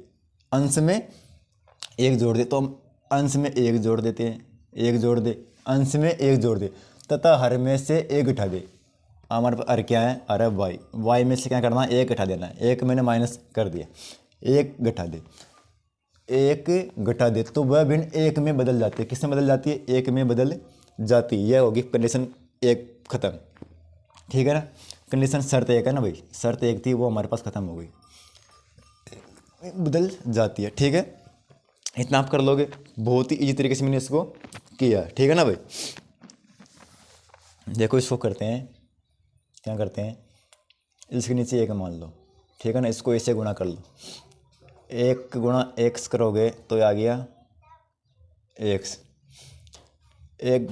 अंश में 1 जोड़ दे, तो हम अंश में 1 जोड़ देते हैं, 1 जोड़ दे, अंश में 1 जोड़ दे तथा हर में से 1 घटा दे। हमारे पास हर क्या है? हर है y में से क्या करना है? 1 घटा देना है। 1 मैंने माइनस कर दिया, 1 घटा दे, 1 घटा दे, तो वह भिन्न 1 में बदल जाती है। किसमें बदल जाती है? 1 में बदल जाती है। यह होगी कंडीशन 1 खत्म, ठीक है ना। कंडीशन शर्त 1 है ना भाई, शर्त 1 थी वो हमारे पास खत्म हो गई, बदल जाती है, ठीक है। इतना आप कर लोगे, बहुत ही इजी तरीके से मैंने इसको किया, ठीक है ना भाई। देखो इसको करते हैं, क्या करते हैं, इसके नीचे 1 मान लो, ठीक है ना। इसको ऐसे गुणा कर लो, 1 गुणा x करोगे तो आ गया एक्स, एक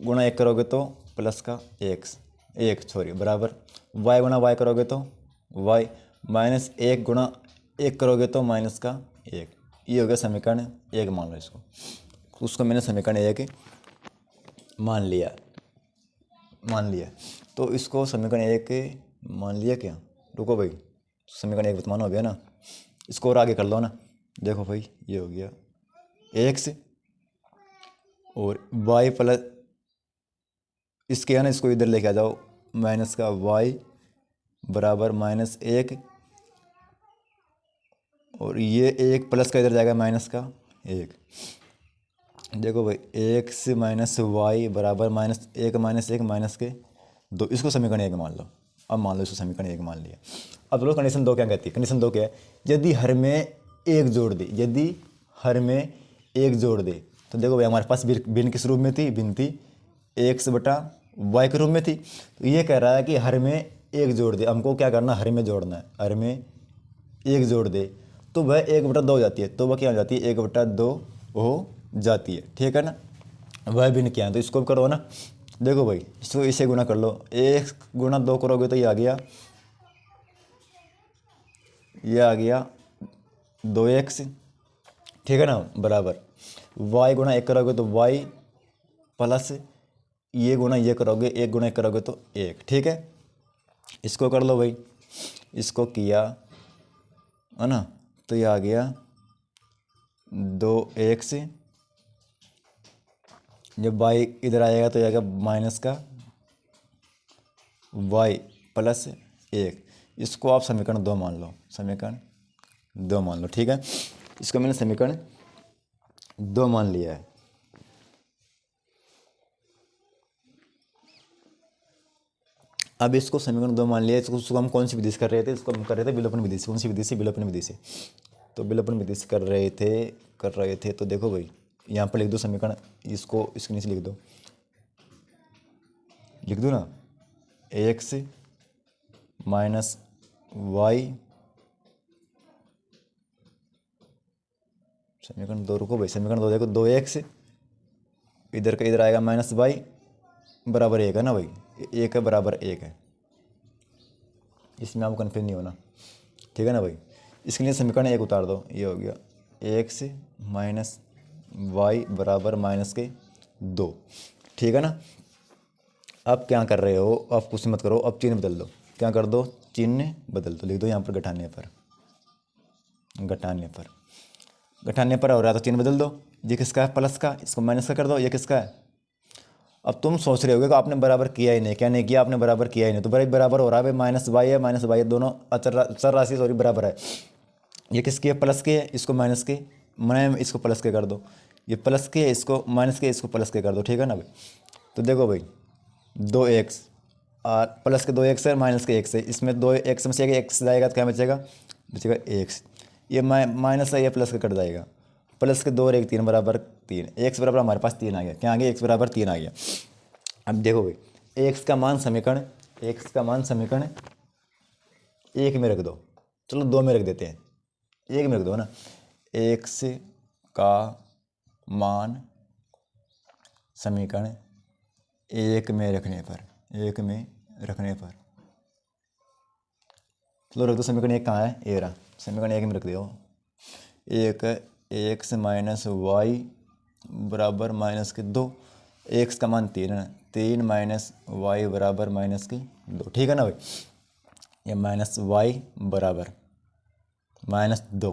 गुणा एक करोगे तो प्लस का एक्स, एक सॉरी बराबर वाई गुणा वाई करोगे तो वाई, माइनस एक गुणा एक करोगे तो माइनस का एक। ये हो गया समीकरण एक, मान लो इसको, उसको मैंने समीकरण एक मान लिया, तो इसको समीकरण एक मान लिया क्या, रुको भाई, समीकरण एक मान हो गया ना, इसको और आगे कर लो ना। देखो भाई ये हो गया एक्स और वाई प्लस, इसके है ना, इसको इधर लेके आ जाओ, माइनस का वाई बराबर माइनस एक, और ये एक प्लस का इधर जाएगा माइनस का एक। देखो भाई एक्स माइनस वाई बराबर माइनस एक माइनस के दो, इसको समीकरण एक मान लो। अब मान लो इसको समीकरण एक मान लिया। अब लोग कंडीशन दो क्या कहती है, कंडीशन दो क्या है, यदि हर में एक जोड़ दे, यदि हर में एक जोड़ दे, तो देखो भाई हमारे पास भिन्न किस रूप में थी, भिन्न थी एक्स बटा वाई के रूप में थी। तो ये कह रहा है कि हर में एक जोड़ दे, हमको क्या करना, हर में जोड़ना है, हर में एक जोड़ दे तो वह एक बटा दो हो जाती है, तो वह क्या हो जाती है, एक बटा दो हो जाती है, ठीक है ना। वह भिन्न क्या है, तो इसको करो ना। देखो भाई इसको इसे गुना कर लो, एक गुना दो करोगे तो ये आ गया दो एक्स, ठीक है ना, बराबर वाई गुना एक करोगे तो वाई प्लस ये गुना ये करोगे, एक गुना एक करोगे तो एक, ठीक है। इसको कर लो भाई, इसको किया है ना, तो ये आ गया दो एक्स, जब वाई इधर आएगा तो आएगा माइनस का वाई प्लस एक। इसको आप समीकरण दो मान लो, समीकरण दो मान लो, ठीक है। इसको मैंने समीकरण दो मान लिया है। अब इसको समीकरण दो मान लिया, इसको हम कौन सी विधि से कर रहे थे, इसको हम कर रहे थे विलोपन विधि से। कौन सी विधि से, विलोपन विधि से। तो विलोपन विधि से कर रहे थे। तो देखो भाई यहाँ पर लिख दो समीकरण, इसको इसके नीचे लिख दो ना, एक्स माइनस वाई, समीकरण दो, रुको भाई, समीकरण दो देखो, दो एक्स इधर का इधर आएगा माइनस वाई बराबर एक है ना भाई, एक है बराबर एक है, इसमें आपको कन्फ्यूज नहीं होना, ठीक है ना भाई। इसके लिए समीकरण एक उतार दो, ये हो गया एक्स माइनस वाई बराबर माइनस के दो, ठीक है ना। अब क्या कर रहे हो, अब कुछ मत करो, अब चिन्ह बदल दो, क्या कर दो, चिन्ह बदल दो, लिख दो यहाँ पर घटाने पर हो रहा है तो चिन्ह बदल दो। ये किसका है, प्लस का, इसको माइनस का कर दो, ये किसका है। अब तुम सोच रहे होगे कि आपने बराबर किया ही नहीं, क्या नहीं किया आपने, बराबर किया ही नहीं, तो बराबर हो रहा है माइनस वाई है, दोनों चर राशि सॉरी बराबर है। ये किसकी है, प्लस के है, इसको माइनस के, मैं इसको प्लस के कर दो, ये प्लस के है, इसको माइनस के, इसको प्लस के कर दो, ठीक है ना भाई। तो देखो भाई दो एक्स और प्लस के दो एक्स है, माइनस के एक्स है, इसमें दो एक्स में से एक एक्स जाएगा तो क्या बचेगा एक्स, ये माइनस है, ये प्लस का कट जाएगा, प्लस के दो और एक तीन बराबर तीन, एक्स बराबर हमारे पास तीन आ गया, क्या आ गया, एक्स बराबर तीन आ गया। अब देखो भाई एक्स का मान समीकरण एक में रख दो, चलो दो में रख देते हैं, एक में रख दो ना, एक्स का मान समीकरण एक में रखने पर चलो रख दो, समीकरण एक कहाँ है, ये रहा, समीकरण एक में रख दो, एक एक्स माइनस वाई बराबर माइनस के दो, एक्स का मान तीन है, तीन माइनस वाई बराबर माइनस के दो, ठीक है ना भाई। ये माइनस वाई बराबर माइनस दो,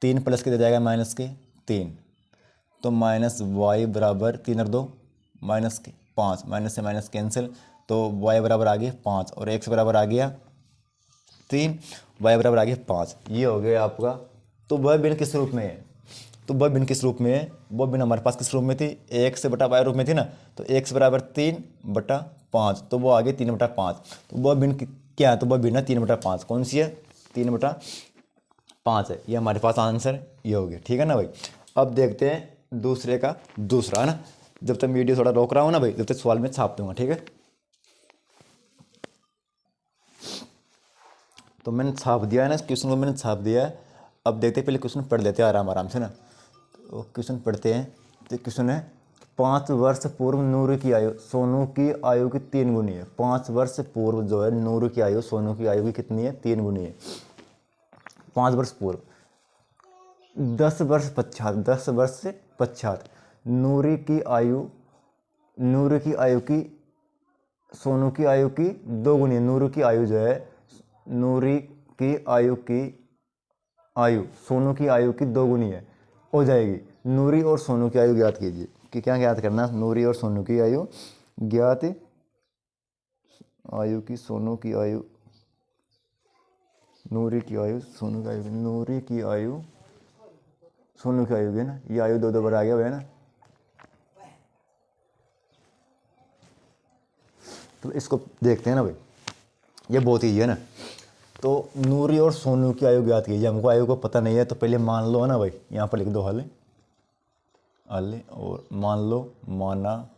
तीन प्लस के दे जाएगा माइनस के तीन, तो माइनस वाई बराबर तीन और दो माइनस के पाँच, माइनस से माइनस कैंसिल, तो वाई बराबर आ गया पाँच और एक्स बराबर आ गया तीन, वाई बराबर आ गया पाँच, ये हो गया आपका। तो वह भिन्न किस रूप में है, वह भिन्न हमारे पास किस रूप में थी, एक्स बटा वाई रूप में थी ना, तो एक्स बराबर तीन बटा पाँच, तो वो आ गई तीन बटा पाँच, तो वह भिन्न क्या है, तो वह भिन्न है तीन बटा पाँच, कौन सी है, तीन बटा पाँच है, ये हमारे पास आंसर ये हो गया, ठीक है ना भाई। अब देखते हैं दूसरे का दूसरा, है ना, जब तक वीडियो थोड़ा रोक रहा हूँ ना भाई, जब तक सवाल में छाप दूंगा, ठीक है। तो मैंने छाप दिया है ना, क्वेश्चन को मैंने छाप दिया है। अब देखते हैं, पहले क्वेश्चन पढ़ लेते हैं आराम से ना। क्वेश्चन पढ़ते हैं। तो क्वेश्चन है 5 वर्ष पूर्व नूर की आयु सोनू की आयु की 3 गुनी है। 5 वर्ष पूर्व जो है नूर की आयु सोनू की आयु की कितनी है? 3 गुनी है। 5 वर्ष पूर्व। 10 वर्ष पश्चात, 10 वर्ष से पश्चात नूरी की आयु की सोनू की आयु की 2 गुनी है। नूरी की आयु जो है, नूरी की आयु सोनू की आयु की 2 गुनी है हो जाएगी। नूरी और सोनू की आयु ज्ञात कीजिए। कि क्या ज्ञात करना? नूरी और सोनू की आयु ज्ञात, आयु की सोनू की आयु, नूरी की आयु सोनू की आयु, नूरी की आयु सोनू की आयु है ना, ये आयु 2 बार आ गया है ना। तो इसको देखते हैं ना भाई, ये बहुत ईजी है ना। तो नूरी और सोनू की आयु ज्ञात कीजिए। हमको आयु को पता नहीं है तो पहले मान लो है ना भाई, यहाँ पर लिख दो हल, और मान लो, माना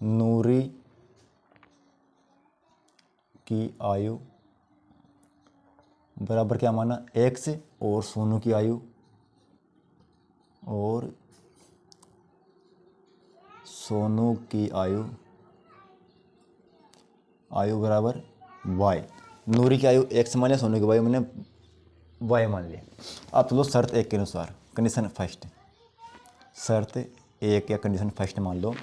नूरी की आयु बराबर क्या माना? x, और सोनू की आयु, और सोनू की आयु बराबर y। नूरी की आयु x मान लिया, सोनू की आयु मैंने y मान लिया। अब चलो शर्त 1 के अनुसार, कंडीशन फर्स्ट, शर्त 1 या कंडीशन फर्स्ट मान लो।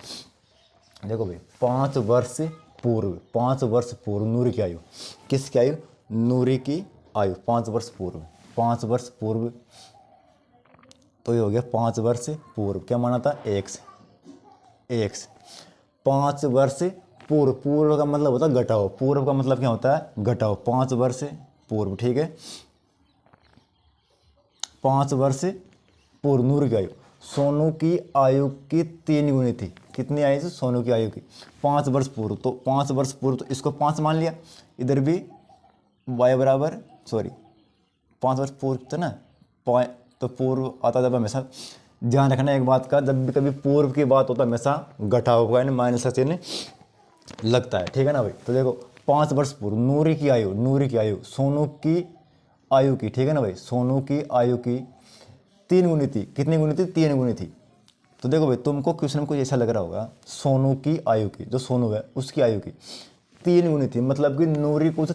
देखो भाई 5 वर्ष पूर्व, 5 वर्ष पूर्व नूरी की आयु, किसकी आयु? नूरी की आयु 5 वर्ष पूर्व, 5 वर्ष पूर्व। तो ये हो गया 5 वर्ष पूर्व, क्या माना था? x। 5 वर्ष पूर्व, पूर्व का मतलब होता है घटाओ, पूर्व का मतलब क्या होता है? घटाओ। 5 वर्ष पूर्व, ठीक है। 5 वर्ष पूर्व नूर की आयु सोनू की आयु की 3 गुनी थी। कितनी आयु थी सोनू की आयु की? 5 वर्ष पूर्व। तो 5 वर्ष पूर्व, तो इसको 5 मान लिया। इधर भी y बराबर, सॉरी 5 वर्ष पूर्व था ना, तो पूर्व आता जब हमेशा ध्यान रखना एक बात का, जब भी कभी पूर्व की बात होता है हमेशा घटाव का माइनस का चिन्ह लगता है, ठीक है ना भाई। तो देखो 5 वर्ष पूर्व नूरी की आयु सोनू की आयु की, ठीक है ना भाई, सोनू की आयु की 3 गुनी थी। कितनी गुनी थी? 3 गुनी थी। तो देखो भाई तुमको क्वेश्चन में कुछ ऐसा लग रहा होगा, सोनू की आयु की, जो सोनू है उसकी आयु की 3 गुनी थी, मतलब कि नूरी कुछ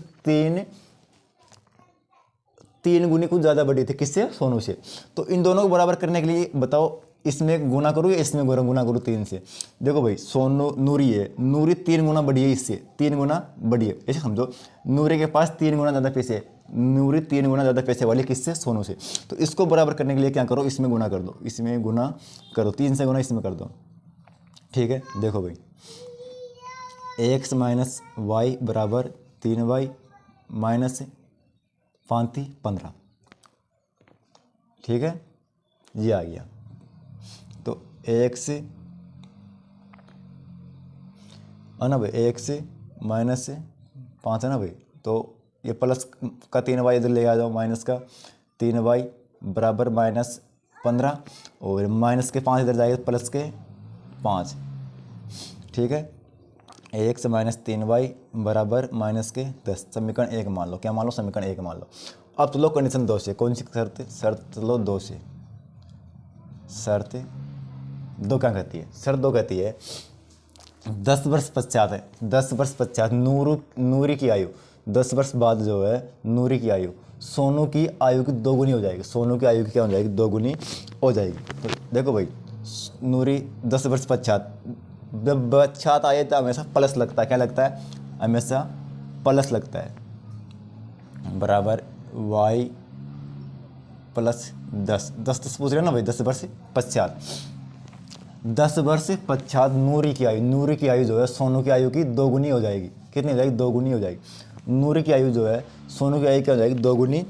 3 गुनी कुछ ज़्यादा बड़ी थी। किससे? सोनू से। तो इन दोनों को बराबर करने के लिए बताओ, इसमें गुना करूँ या इसमें गुना करूँ 3 से? देखो भाई सोनू नूरी है, नूरी 3 गुना बड़ी है इससे, 3 गुना बड़ी है, ऐसे समझो। नूरी के पास 3 गुना ज़्यादा पैसे है, नूरी 3 गुना ज़्यादा पैसे वाली किससे? सोनू से। तो इसको बराबर करने के लिए क्या करो? इसमें गुना कर दो, इसमें गुना करो, 3 से गुना इसमें कर दो, ठीक है। देखो भाई x माइनस वाई बराबर 3y माइनस 15, ठीक है, ये आ गया। तो x है ना भाई, x माइनस 5 है ना भाई, तो ये प्लस का 3y इधर ले आ जाओ, माइनस का 3y बराबर माइनस 15, और माइनस के 5 इधर जाएगा, प्लस के 5, ठीक है। x माइनस 3y बराबर माइनस के 10, समीकरण 1 मान लो। क्या मान लो? समीकरण 1 मान लो। अब चलो कंडीशन 2 से, कौन सी शर्त? शर्त लो 2 से, शर्त 2 क्या कहती है? शर्त 2 कहती है 10 वर्ष पश्चात है, 10 वर्ष पश्चात नूरी की आयु, 10 वर्ष बाद जो है नूरी की आयु सोनू की आयु की 2 गुनी हो जाएगी। सोनू की आयु की क्या हो जाएगी? 2 गुनी हो जाएगी। तो देखो भाई नूरी 10 वर्ष पश्चात, जब पश्चात आए तो हमेशा प्लस लगता है। क्या लगता है? हमेशा प्लस लगता है, बराबर y प्लस 10 पूछ रहे हो ना भाई। 10 वर्ष पश्चात, 10 वर्ष पश्चात नूरी की आयु जो है सोनू की आयु की 2 गुनी हो जाएगी। कितनी हो जाएगी? 2 गुनी हो जाएगी। नूरी की आयु जो है सोनू की आयु क्या हो जाएगी? 2 गुनी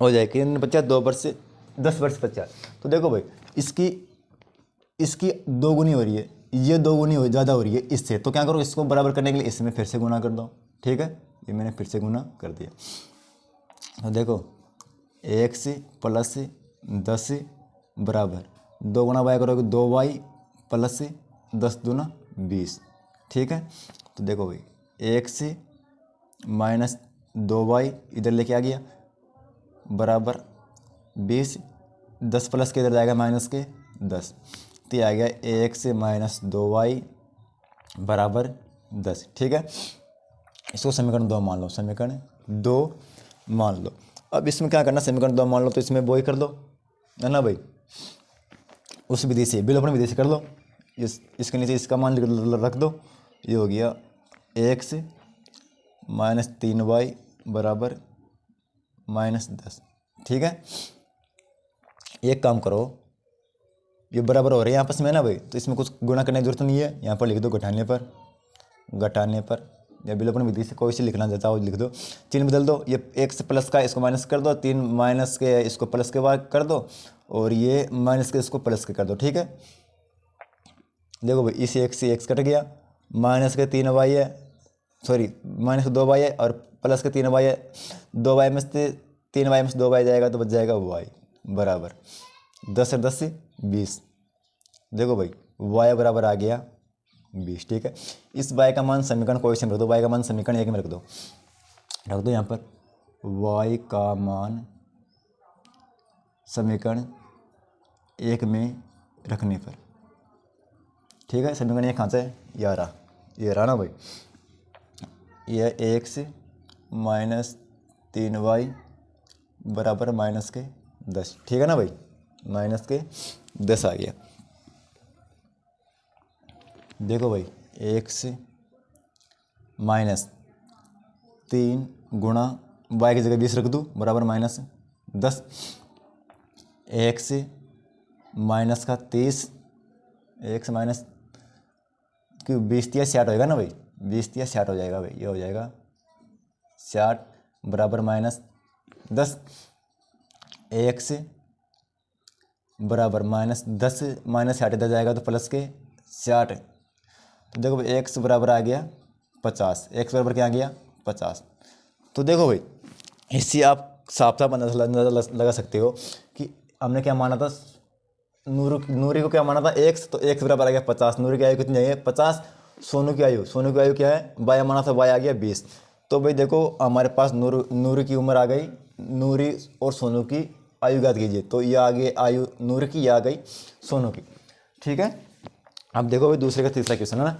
हो जाएगी। कितने पश्चात? 2 वर्ष, 10 वर्ष पश्चात। तो देखो भाई इसकी 2 गुनी हो रही है, ये 2 गुनी ज़्यादा हो रही है इससे। तो क्या करो? इसको बराबर करने के लिए इसमें फिर से गुना कर दो, ठीक है। ये मैंने फिर से गुना कर दिया। तो देखो x प्लस 10 बराबर 2 गुना y करोगे 2y प्लस 10 दूना 20, ठीक है। तो देखो भाई x माइनस 2y इधर लेके आ गया, बराबर 20, 10 प्लस के इधर जाएगा माइनस के 10, तो ये आ गया ax माइनस 2y बराबर 10। ठीक है, इसको समीकरण 2 मान लो, समीकरण 2 मान लो। अब इसमें क्या करना, समीकरण 2 मान लो तो इसमें वही कर दो, है ना भाई, उस विधि से विलोपन विधि से कर लो। इसके नीचे इसका मान रख दो, ये हो गया एक्स माइनस 3y बराबर माइनस 10। ठीक है, एक काम करो, ये बराबर हो रहे हैं आपस में ना भाई, तो इसमें कुछ गुणा करने की जरूरत नहीं है, यहाँ पर लिख दो घटाने पर या विलोपन विधि से कोई से लिखना चाहता हो लिख दो, चिन्ह बदल दो, ये x प्लस का इसको माइनस कर दो, 3 माइनस के इसको प्लस के बाद कर दो, और ये माइनस के इसको प्लस के कर दो। ठीक है, देखो भाई इस x से x कट गया, माइनस के 3y है, सॉरी माइनस के 2y है और प्लस के 3y है, 2y में से 3y में से 2y जाएगा तो बच जाएगा y बराबर 10 और 10 से 20। देखो भाई y बराबर आ गया 20। ठीक है, इस y का मान समीकरण कोई से रख दो, y का मान समीकरण 1 में रख दो यहाँ पर, y का मान समीकरण 1 में रखने पर। ठीक है, समीकरण 1 कहाँ से है, ये रहा ना भाई, यह x माइनस 3y बराबर माइनस के 10। ठीक है ना भाई, माइनस के 10 आ गया। देखो भाई x माइनस 3 गुणा y की जगह 20 रख दूँ बराबर माइनस 10, x माइनस का 30, x माइनस क्यों 20 या 60 होएगा ना भाई, 20 या 60 हो जाएगा भाई, ये हो जाएगा 60 बराबर माइनस 10, x बराबर माइनस 10 माइनस 60 इधर जाएगा तो प्लस के 60। तो देखो भाई x बराबर आ गया 50, x बराबर क्या आ गया 50। तो देखो भाई इससे आप साफ साफ अंदाजा लगा सकते हो कि हमने क्या माना था, नूरी को क्या माना था x, तो x बराबर आ गया 50, नूरी की आयु कितनी है 50, सोनू की आयु क्या है y माना था, y आ गया 20। तो भाई देखो हमारे पास नूरी की उम्र आ गई, नूरी और सोनू की आयु ज्ञात कीजिए, तो ये आ गई आयु नूरी की, ये आ गई सोनू की। ठीक है, अब देखो भाई दूसरे का तीसरा क्वेश्चन है ना,